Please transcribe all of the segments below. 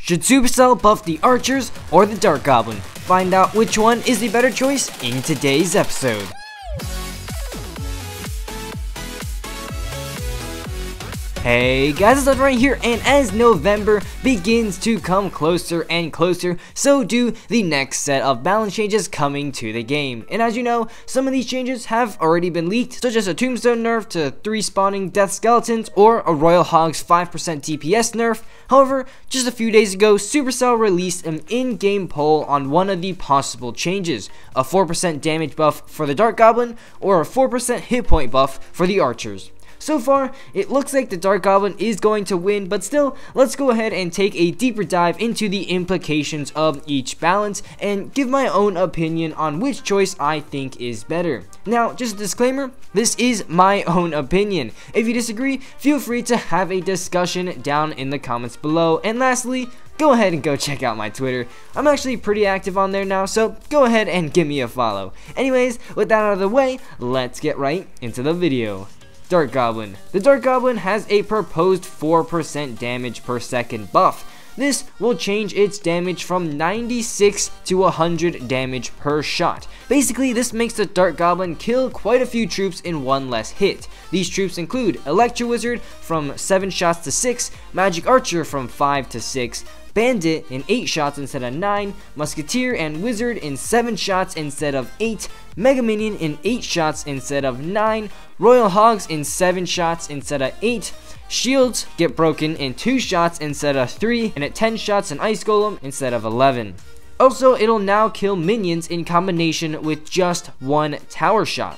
Should Supercell buff the Archers or the Dart Goblin? Find out which one is the better choice in today's episode. Hey guys, it's right here, and as November begins to come closer and closer, so do the next set of balance changes coming to the game. And as you know, some of these changes have already been leaked, such as a Tombstone nerf to 3 spawning Death Skeletons or a Royal Hogs 5% DPS nerf. However, just a few days ago, Supercell released an in-game poll on one of the possible changes, a 4% damage buff for the Dart Goblin or a 4% hit point buff for the Archers. So far, it looks like the Dart Goblin is going to win, but still, let's go ahead and take a deeper dive into the implications of each balance and give my own opinion on which choice I think is better. Now, just a disclaimer, this is my own opinion. If you disagree, feel free to have a discussion down in the comments below. And lastly, go ahead and go check out my Twitter. I'm actually pretty active on there now, so go ahead and give me a follow. Anyways, with that out of the way, let's get right into the video. Dart Goblin. The Dart Goblin has a proposed 4% damage per second buff. This will change its damage from 96 to 100 damage per shot. Basically, this makes the Dart Goblin kill quite a few troops in one less hit. These troops include Electro Wizard from 7 shots to 6, Magic Archer from 5 to 6, Bandit in 8 shots instead of 9, Musketeer and Wizard in 7 shots instead of 8, Mega Minion in 8 shots instead of 9, Royal Hogs in 7 shots instead of 8, Shields get broken in 2 shots instead of 3, and at 10 shots an Ice Golem instead of 11. Also, it'll now kill minions in combination with just 1 tower shot.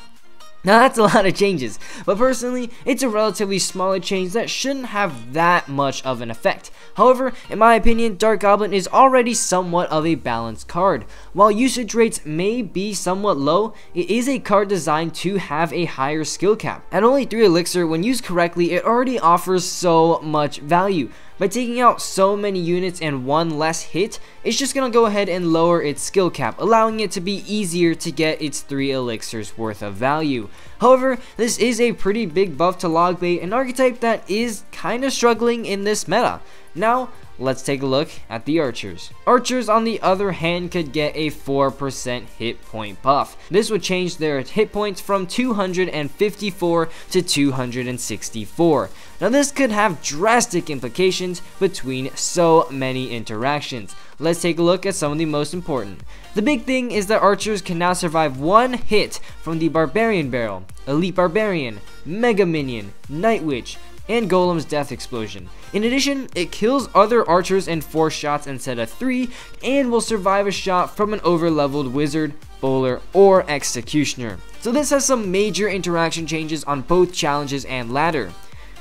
Now that's a lot of changes, but personally, it's a relatively smaller change that shouldn't have that much of an effect. However, in my opinion, Dart Goblin is already somewhat of a balanced card. While usage rates may be somewhat low, it is a card designed to have a higher skill cap. At only 3 elixir, when used correctly, it already offers so much value. By taking out so many units and 1 less hit, it's just gonna go ahead and lower its skill cap, allowing it to be easier to get its 3 elixirs worth of value. However, this is a pretty big buff to Logbait, an archetype that is kinda struggling in this meta. Now, let's take a look at the Archers. Archers, on the other hand, could get a 4% hit point buff. This would change their hit points from 254 to 264. Now this could have drastic implications between so many interactions. Let's take a look at some of the most important. The big thing is that Archers can now survive 1 hit from the Barbarian Barrel, Elite Barbarian, Mega Minion, Night Witch, and Golem's Death Explosion. In addition, it kills other Archers in 4 shots instead of 3, and will survive a shot from an overleveled Wizard, Bowler, or Executioner. So this has some major interaction changes on both challenges and ladder.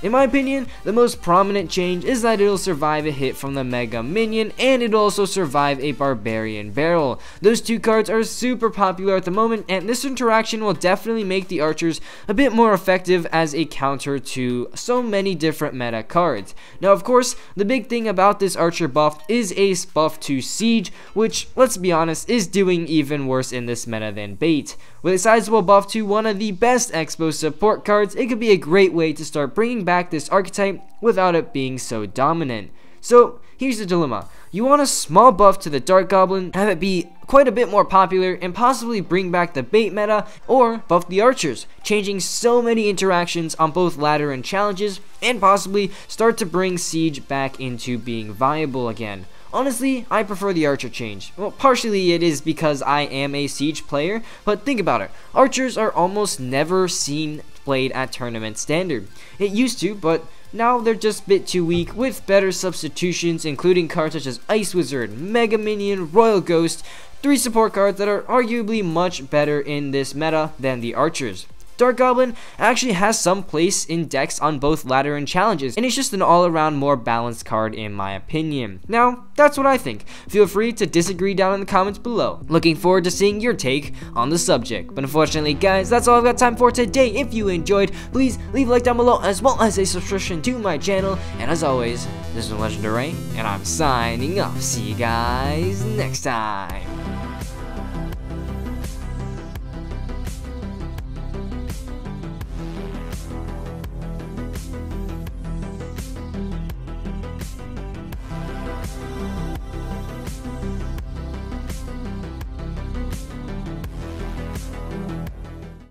In my opinion, the most prominent change is that it'll survive a hit from the Mega Minion, and it'll also survive a Barbarian Barrel. Those 2 cards are super popular at the moment, and this interaction will definitely make the Archers a bit more effective as a counter to so many different meta cards. Now of course, the big thing about this Archer buff is a buff to Siege, which, let's be honest, is doing even worse in this meta than Bait. With a sizable buff to one of the best Expo support cards, it could be a great way to start bringing back this archetype without it being so dominant. So here's the dilemma. You want a small buff to the Dart Goblin, have it be quite a bit more popular, and possibly bring back the Bait meta, or buff the Archers, changing so many interactions on both ladder and challenges, and possibly start to bring Siege back into being viable again. Honestly, I prefer the Archer change. Well, partially it is because I am a Siege player, but think about it. Archers are almost never seen played at tournament standard. It used to, but now they're just a bit too weak, with better substitutions including cards such as Ice Wizard, Mega Minion, Royal Ghost, 3 support cards that are arguably much better in this meta than the Archers. Dart Goblin actually has some place in decks on both ladder and challenges, and it's just an all-around more balanced card in my opinion. Now, that's what I think. Feel free to disagree down in the comments below. Looking forward to seeing your take on the subject. But unfortunately, guys, that's all I've got time for today. If you enjoyed, please leave a like down below, as well as a subscription to my channel. And as always, this is Legendary, and I'm signing off. See you guys next time.